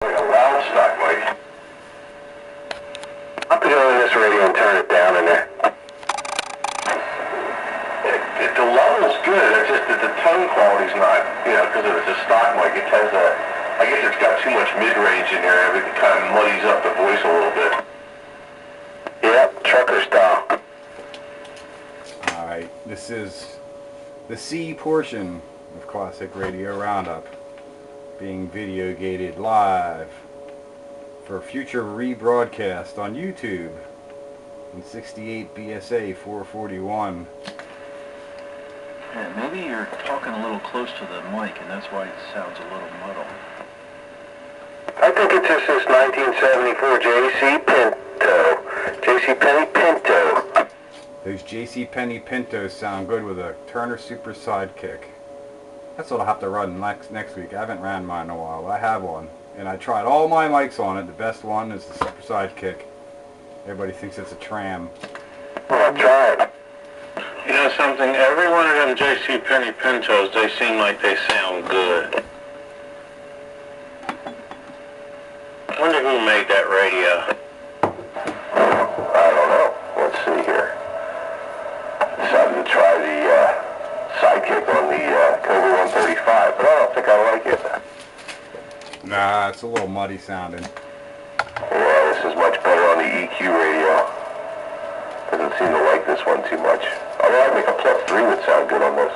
Like a loud stock mic. I'll have to go in this radio and turn it down in there. The level's good, it's just that the tone quality's not, you know, because it's a stock mic, it tends to, I guess it's got too much mid-range in there, everything kind of muddies up the voice a little bit. Yep, trucker style. Alright, this is the C portion of Classic Radio Roundup being video gated live for future rebroadcast on YouTube in 68 BSA 441. Yeah, maybe you're talking a little close to the mic and that's why it sounds a little muddled. I think it's just this 1974 JC Pinto. JC Penny Pinto. Those JC Penny Pintos sound good with a Turner Super Sidekick. That's what I'll have to run next week. I haven't ran mine in a while. I have one. And I tried all my mics on it. The best one is the Super Sidekick. Everybody thinks it's a tram. Well, try it. You know something? Every one of them J.C. Penney Pintos, they seem like they sound good. I wonder who made that radio. I don't know. Let's see here. Decided to try the Sidekick on the Cobra 135, but I don't think I like it. Nah, it's a little muddy sounding. Yeah, this is much better on the EQ radio. Doesn't seem to like this one too much. Although I think a +3 would sound good on this.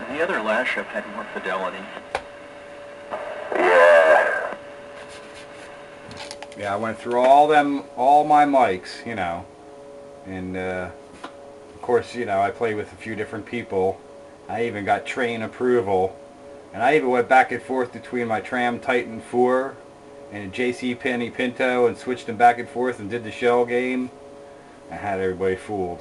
The other lash-up had more fidelity. Yeah. Yeah, I went through all my mics, you know, and of course, you know, I played with a few different people. I even got train approval, and I even went back and forth between my Tram Titan 4 and a JC Penny Pinto and switched them back and forth and did the shell game. I had everybody fooled.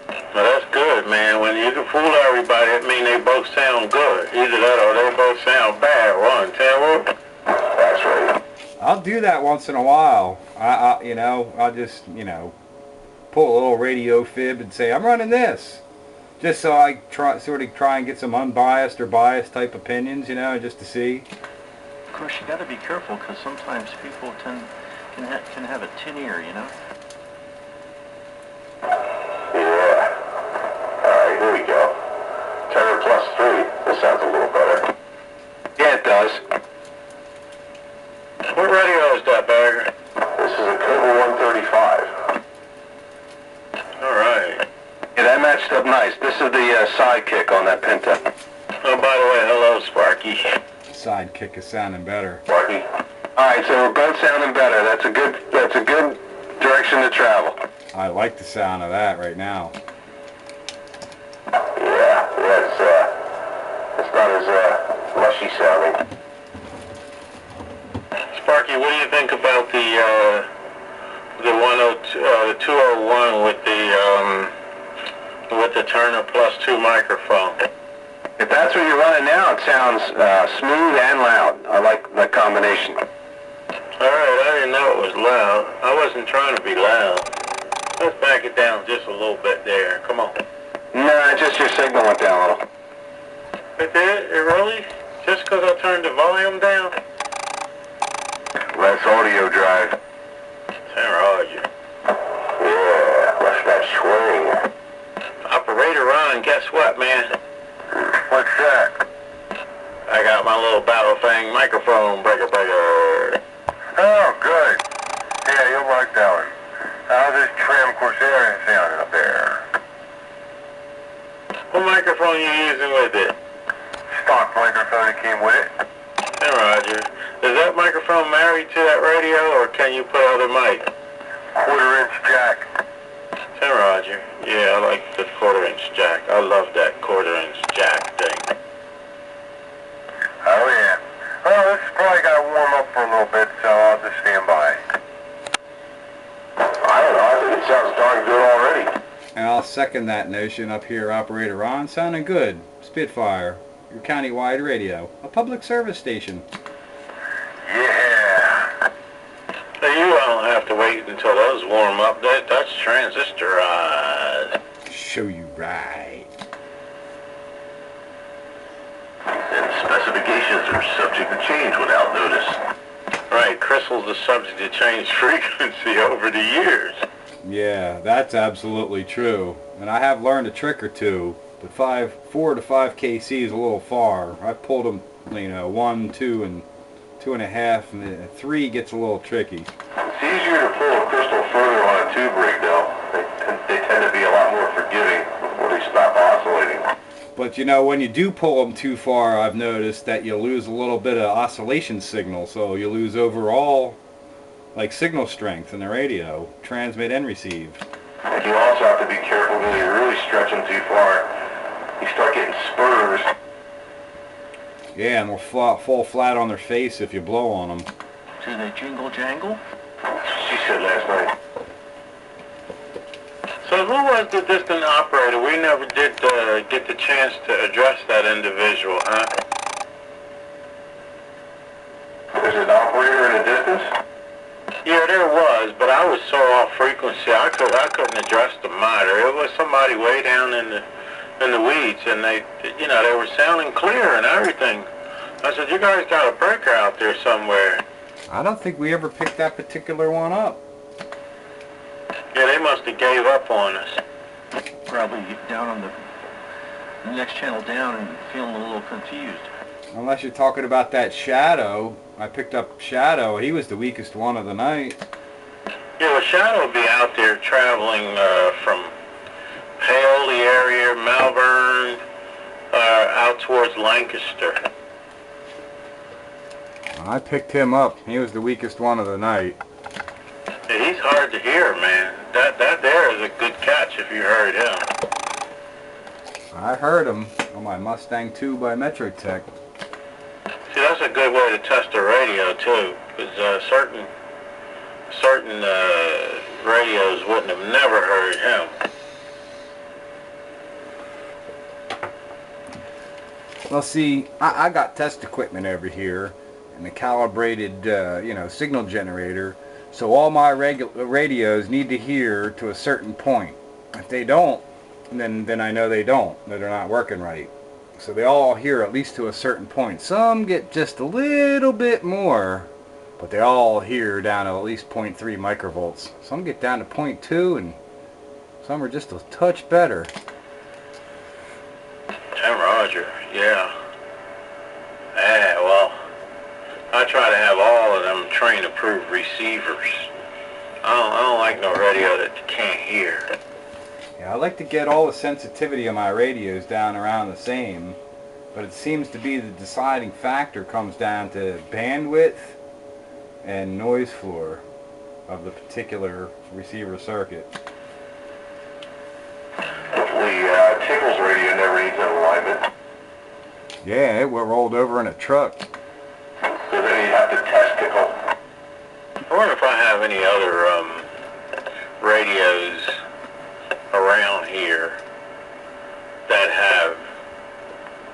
Well, that's good, man. When you can fool everybody, it means they both sound good. Either that or they both sound bad. One, tell. That's right. I'll do that once in a while. You know, I'll just, you know, pull a little radio fib and say, I'm running this. Just so I sort of try and get some unbiased or biased type opinions, you know, just to see. Of course, you got to be careful because sometimes people can have a tin ear, you know. Yeah. Alright, here we go. Turner +3. This sounds a little better. Yeah, it does. What radio is that, Bagger? This is a Cobra 135. All right. Yeah, that matched up nice. This is the Sidekick on that Pinto. Oh, by the way, hello, Sparky. Sidekick is sounding better. Sparky. Alright, so we're both sounding better. That's a good direction to travel. I like the sound of that right now. Yeah, it's not as mushy sounding. Sparky, what do you think about the 201 with the Turner +2 microphone? If that's what you're running now, it sounds smooth and loud. I like that combination. Alright, I didn't know it was loud. I wasn't trying to be loud. Let's back it down just a little bit there. Come on. Nah, just your signal went down a little. It did? It really? Just because I turned the volume down? Less audio drive. Roger. Yeah, less that swing. Operator Ron, guess what, man? What's that? I got my little Battle Fang microphone breaker. Oh, good. Yeah, you'll like that one. How's this Trim Corsair sounding up there? What microphone you using with it? Stock microphone that came with it. Hey, Roger. Is that microphone married to that radio, or can you put other mic? 1/4-inch jack. Hey, Roger. Yeah, I like the 1/4-inch jack. I love that 1/4-inch jack thing. Oh, yeah. Well, this is probably got to warm up for a little bit, so I'll just stand by. I don't know. I think it sounds darn good already. And I'll second that notion up here, Operator Ron. Sounding good. Spitfire, your county-wide radio. A public service station. Yeah. So you don't have to wait until those warm up. That's transistorized. Show you right. And specify specifications are subject to change without notice. Right, crystals are subject to change frequency over the years. Yeah, that's absolutely true. And I have learned a trick or two. The 4 to 5 kc is a little far. I pulled them, you know, 1, 2, and 2.5, and 3 gets a little tricky. It's easier to pull a crystal further on a tube rig, though. They tend to be a lot more forgiving before they stop oscillating. But you know, when you do pull them too far, I've noticed that you lose a little bit of oscillation signal. So you lose overall, like, signal strength in the radio, transmit and receive. And you also have to be careful when you really stretch them too far. You start getting spurs. Yeah, and they'll fall flat on their face if you blow on them. Do they jingle jangle? She said last night. So who was the distant operator? We never did get the chance to address that individual, huh? There's an operator in the distance? Yeah, there was, but I was so off frequency, I couldn't address the matter. It was somebody way down in the weeds, and they were sounding clear and everything. I said, you guys got a breaker out there somewhere. I don't think we ever picked that particular one up. Yeah, they must have gave up on us. Probably down on the next channel down and feeling a little confused. Unless you're talking about that Shadow. I picked up Shadow. He was the weakest one of the night. Yeah, well, Shadow will be out there traveling from Paoli area, Malvern, out towards Lancaster. I picked him up. He was the weakest one of the night. Yeah, he's hard to hear, man. That there is a good catch if you heard him. I heard him on my Mustang 2 by Metrotek. See, that's a good way to test a radio too, because certain radios wouldn't have never heard him. Well, see, I got test equipment over here and a calibrated, signal generator. So all my radios need to hear to a certain point. If they don't, then I know they don't, that they're not working right. So they all hear at least to a certain point. Some get just a little bit more, but they all hear down to at least 0.3 microvolts. Some get down to 0.2, and some are just a touch better. Roger, yeah. Well, I try to have all of them train-approved receivers. I don't like no radio that you can't hear. Yeah, I like to get all the sensitivity of my radios down around the same, but it seems to be the deciding factor comes down to bandwidth and noise floor of the particular receiver circuit. Hopefully, Tickle's radio never needs that alignment. Yeah, it rolled over in a truck. So then you have to test Tickle. I wonder if I have any other radios around here that have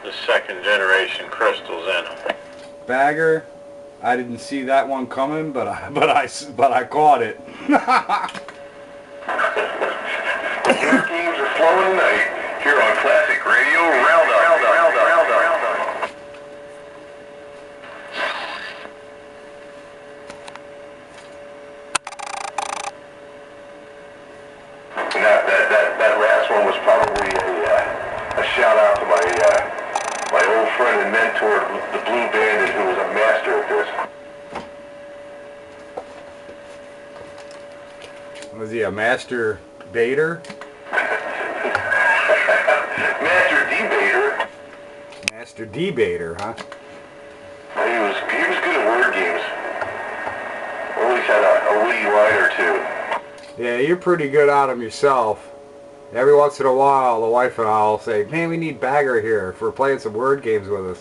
the second generation crystals in them. Bagger, I didn't see that one coming, but I caught it. Your games are flowing tonight here on Classic Radio Roundup. And that last one was probably a shout out to my old friend and mentor, the Blue Bandit, who was a master at this. Was he a master baiter? Master debater. Master debater, huh? He was good at word games. Always had a witty line or two. Yeah, you're pretty good at them yourself. Every once in a while, the wife and I will say, man, we need Bagger here for playing some word games with us.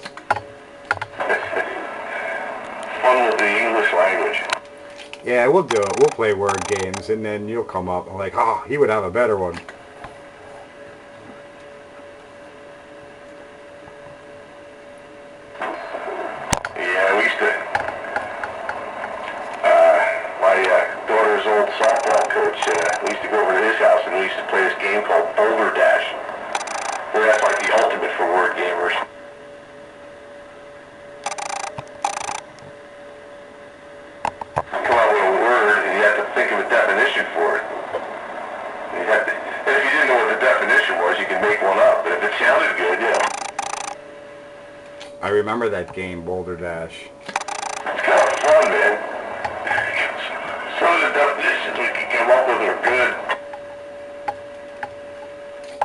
Fun with the English language. Yeah, we'll do it. We'll play word games, and then you'll come up and like, oh, he would have a better one. Yeah, we used to... my daughter's old softball coach, we used to go over to his house and we used to play this game called Boulder Dash. Where that's like the ultimate for word gamers. think of a definition for it. You have to, and if you didn't know what the definition was, you can make one up. But if it sounded good, yeah. I remember that game, Boulder Dash. It's kind of fun, man. Some of the definitions we can come up with are good.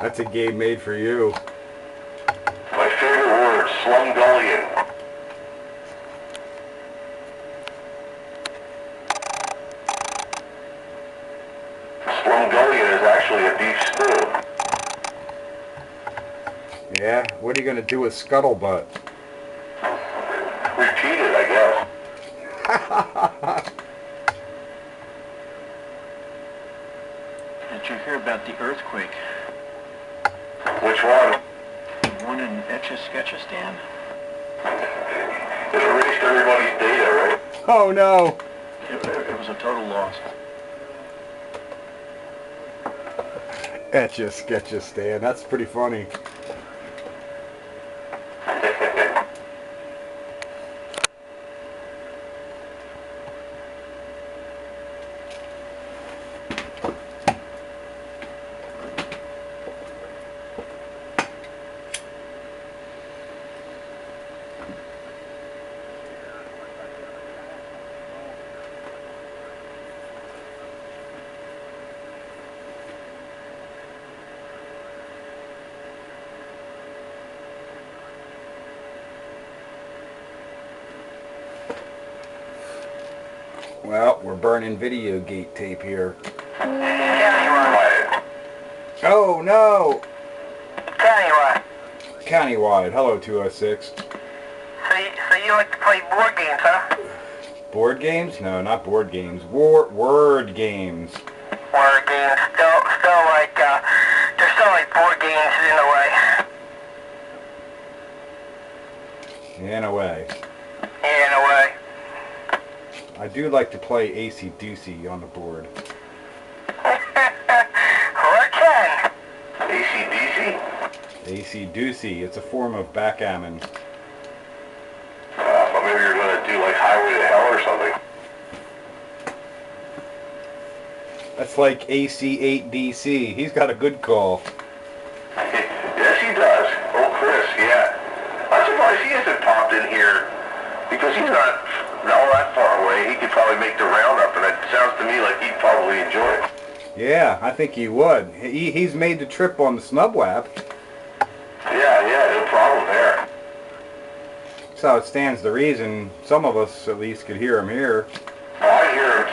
That's a game made for you. My favorite word, slumgullion. Slumgullion is actually a beef stew. Yeah? What are you going to do with scuttlebutt? Repeat it, I guess. Did you hear about the earthquake? Which one? The one in Etch A Sketch stand? It erased everybody's data, right? Oh no! It was a total loss. Etch A Sketch stand. That's pretty funny. Well, we're burning video gate tape here. Oh no! Countywide. Countywide. Hello, 206. So you like to play board games, huh? Board games? No, not board games. Word games. Word games. Still like, they're still like board games in a way. In a way. Yeah, in a way. I do like to play AC/DC on the board. Or 10. AC/DC? AC/DC. It's a form of backgammon. Well, maybe you're going to do like Highway to Hell or something. That's like AC8DC. He's got a good call. Yes, he does. Oh, Chris, yeah. I'm surprised he hasn't popped in here because he's not all that far away. He could probably make the roundup, and it sounds to me like he'd probably enjoy it. Yeah, I think he would. He's made the trip on the Snubwap. Yeah, no problem there. So it stands to reason some of us at least could hear him here. Oh, I'd hear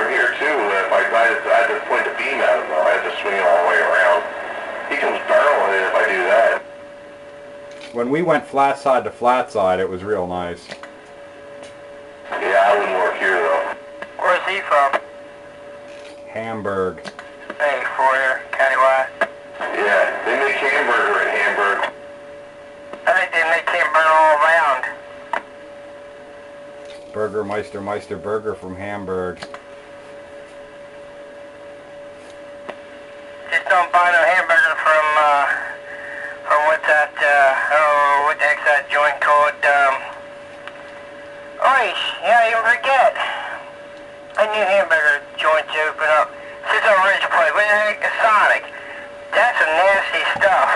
him here too. If I had to point the beam at him, though, I had to swing it all the way around. He comes barreling in if I do that. When we went flat side to flat side, it was real nice. Yeah, I wouldn't work here though. Where's he from? Hamburg. Hey, Fourier, Countywide. Yeah, they make hamburger in Hamburg. I think they make hamburger all around. Meister Burger from Hamburg. Just don't buy no hamburger from what's that, what the heck's that joint called, yeah, I even forget. A new hamburger joint to open up. It's a rich place. What the heck is Sonic? That's some nasty stuff.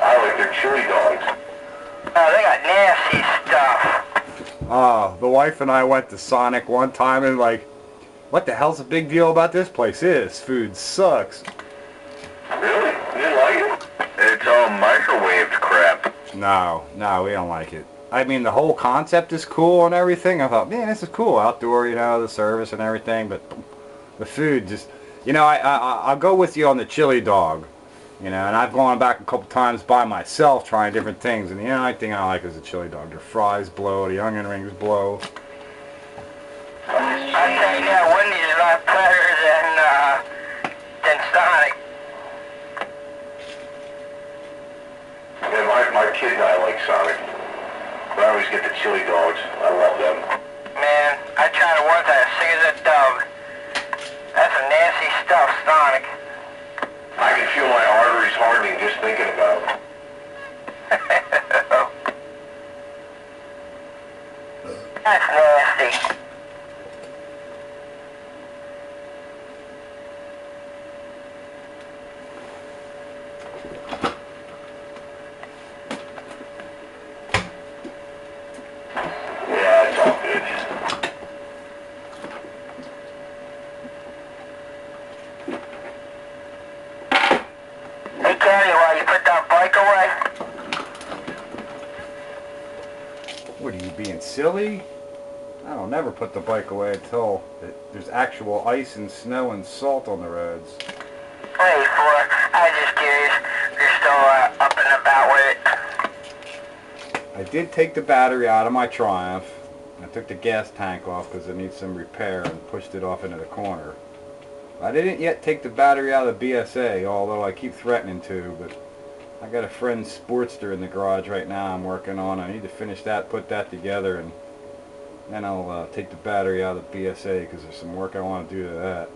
I like their chili dogs. Oh, they got nasty stuff. The wife and I went to Sonic one time and like, what the hell's the big deal about this place? This food sucks. Really? You didn't like it? It's all microwaved crap. No, we don't like it. I mean, the whole concept is cool and everything. I thought, man, this is cool. Outdoor, you know, the service and everything. But the food just, you know, I'll go with you on the chili dog. You know, and I've gone back a couple times by myself trying different things. And the only thing I like is the chili dog. Their fries blow, the onion rings blow. I tell you that Wendy's is a lot better than Sonic. Yeah, my kid and I like Sonic. But I always get the chili dogs. I love them. Man, I tried it once, I was sick as a dog. That's some nasty stuff, Sonic. I can feel my arteries hardening just thinking about it. That's nasty. I don't never put the bike away until there's actual ice and snow and salt on the roads. Hey, Ford, I was just curious if you're still up and about with it. I did take the battery out of my Triumph. I took the gas tank off because it needs some repair and pushed it off into the corner. I didn't yet take the battery out of the BSA, although I keep threatening to, but I got a friend's Sportster in the garage right now I'm working on. I need to finish that, put that together, and then I'll take the battery out of the BSA because there's some work I want to do to that.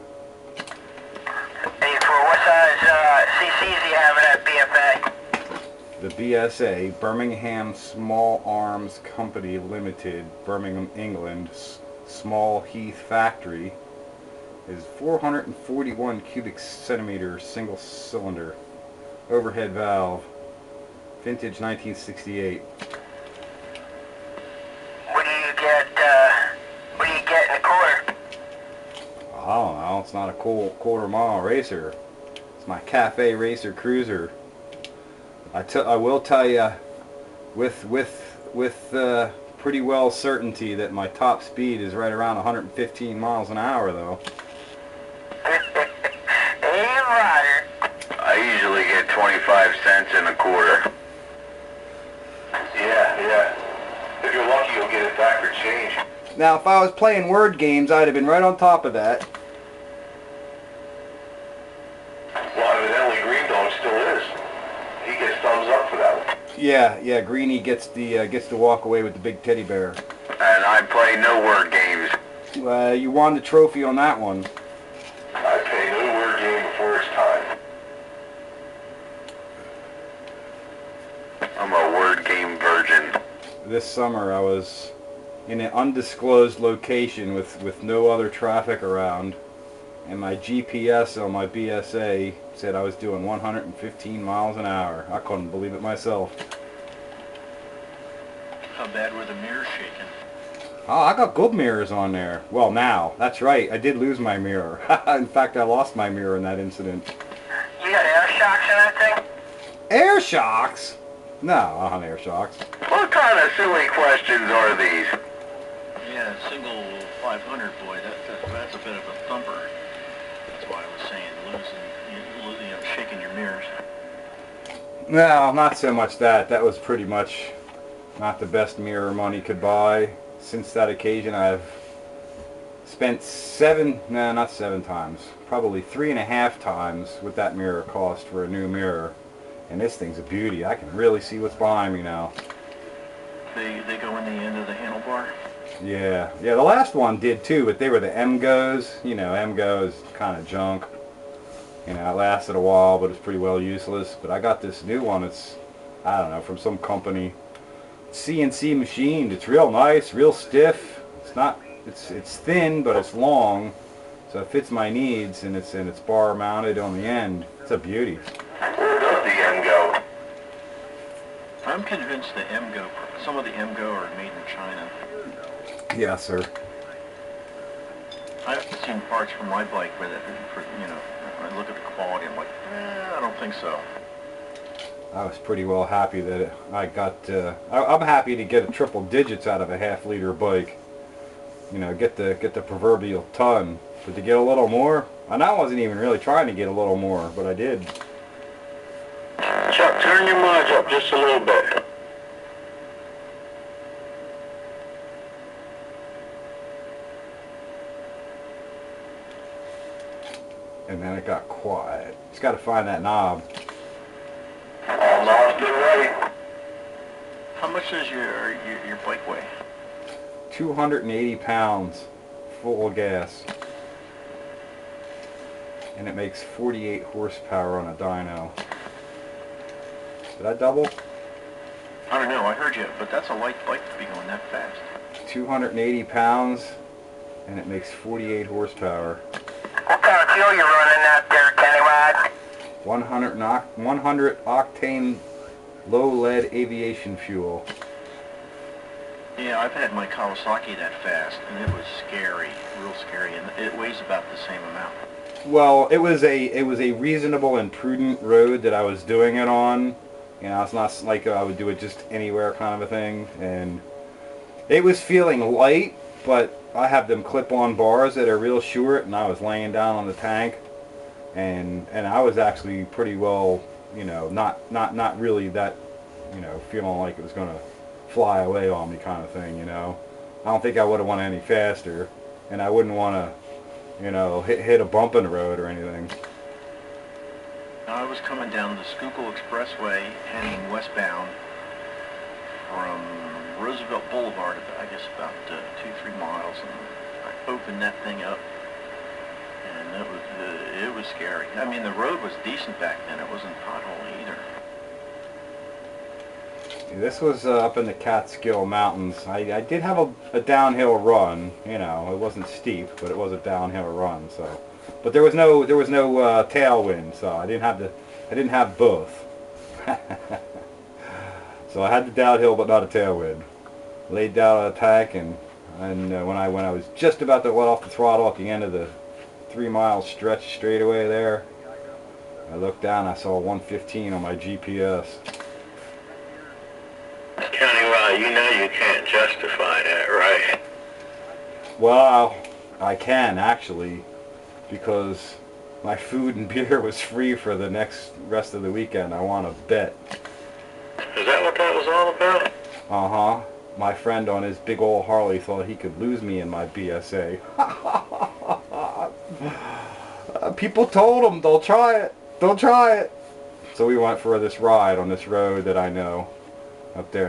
Hey, Ford, what size CCs do you have in that BFA? The BSA, Birmingham Small Arms Company Limited, Birmingham, England, Small Heath Factory, is 441 cubic centimeter single cylinder, overhead valve, vintage 1968. What do you get in the quarter? I don't know, it's not a cool quarter mile racer. It's my cafe racer cruiser. I will tell you with pretty well certainty that my top speed is right around 115 miles an hour though. Hey, Ryder. I usually get 25 cents in a quarter. Yeah. If you're lucky, you'll get it back for change. Now, if I was playing word games, I'd have been right on top of that. Well, evidently Green Dog still is. He gets thumbs up for that one. Yeah, Greenie gets to walk away with the big teddy bear. And I play no word games. You won the trophy on that one. I pay no word game before it's time. I'm a word game virgin. This summer I was in an undisclosed location with no other traffic around, and my GPS on my BSA said I was doing 115 miles an hour. I couldn't believe it myself. How bad were the mirrors shaking? Oh, I got good mirrors on there. Well, now, that's right, I did lose my mirror. In fact, I lost my mirror in that incident. You got air shocks in that thing? Air shocks? No, I don't have air shocks. What kind of silly questions are these? Yeah, single 500, boy, that's a bit of a thumper. That's why I was saying shaking your mirrors. No, not so much that. That was pretty much not the best mirror money could buy. Since that occasion, I've spent not seven times, probably 3.5 times what that mirror cost for a new mirror. And this thing's a beauty. I can really see what's behind me now. They go in the end of the handlebar? Yeah, the last one did too, but they were the MGOs. You know, MGO is kind of junk. You know, it lasted a while, but it's pretty well useless. But I got this new one. It's, I don't know, from some company. CNC machined. It's real nice, real stiff. It's not, it's thin, but it's long, so it fits my needs, and it's bar mounted on the end. It's a beauty. Where does the M go? I'm convinced some of the MGO are made in China. Yes, sir. I've seen parts from my bike where I look at the quality, I'm like, I don't think so. I was pretty well happy that I got, I'm happy to get a triple digits out of a half-liter bike. You know, get the proverbial ton. But to get a little more, and I wasn't even really trying to get a little more, but I did. Chuck, turn your mileage up just a little bit. And then it got quiet. Just got to find that knob. All knobs get right. How much does your bike weigh? 280 pounds, full of gas. And it makes 48 horsepower on a dyno. Did I double? I don't know, I heard you, but that's a light bike to be going that fast. 280 pounds, and it makes 48 horsepower. What kind of fuel you running out there, Kennywide? 100 octane low lead aviation fuel. Yeah, I've had my Kawasaki that fast, and it was scary, real scary, and it weighs about the same amount. Well, it was a reasonable and prudent road that I was doing it on. You know, it's not like I would do it just anywhere kind of a thing. And it was feeling light, but I have them clip-on bars that are real short, and I was laying down on the tank, and I was actually pretty well, you know, not really that, you know, feeling like it was going to fly away on me kind of thing, you know. I don't think I would have went any faster, and I wouldn't want to, you know, hit a bump in the road or anything. I was coming down the Schuylkill Expressway heading westbound from Roosevelt Boulevard, I guess about 2-3 miles, and I opened that thing up, and it was scary. I mean, the road was decent back then. It wasn't pothole either. This was up in the Catskill Mountains. I did have a downhill run. You know, it wasn't steep, but it was a downhill run. So, but there was no tailwind, so I didn't have both. So I had the downhill, but not a tailwind. Laid down on a tank, and when I was just about to let off the throttle at the end of the 3-mile stretch straightaway there, I looked down. I saw 115 on my GPS. County Line, you know you can't justify that, right? Well, I can actually, because my food and beer was free for the rest of the weekend. I want to bet. Is that what that was all about? Uh-huh. My friend on his big old Harley thought he could lose me in my BSA. People told him, don't try it. Don't try it. So we went for this ride on this road that I know up there.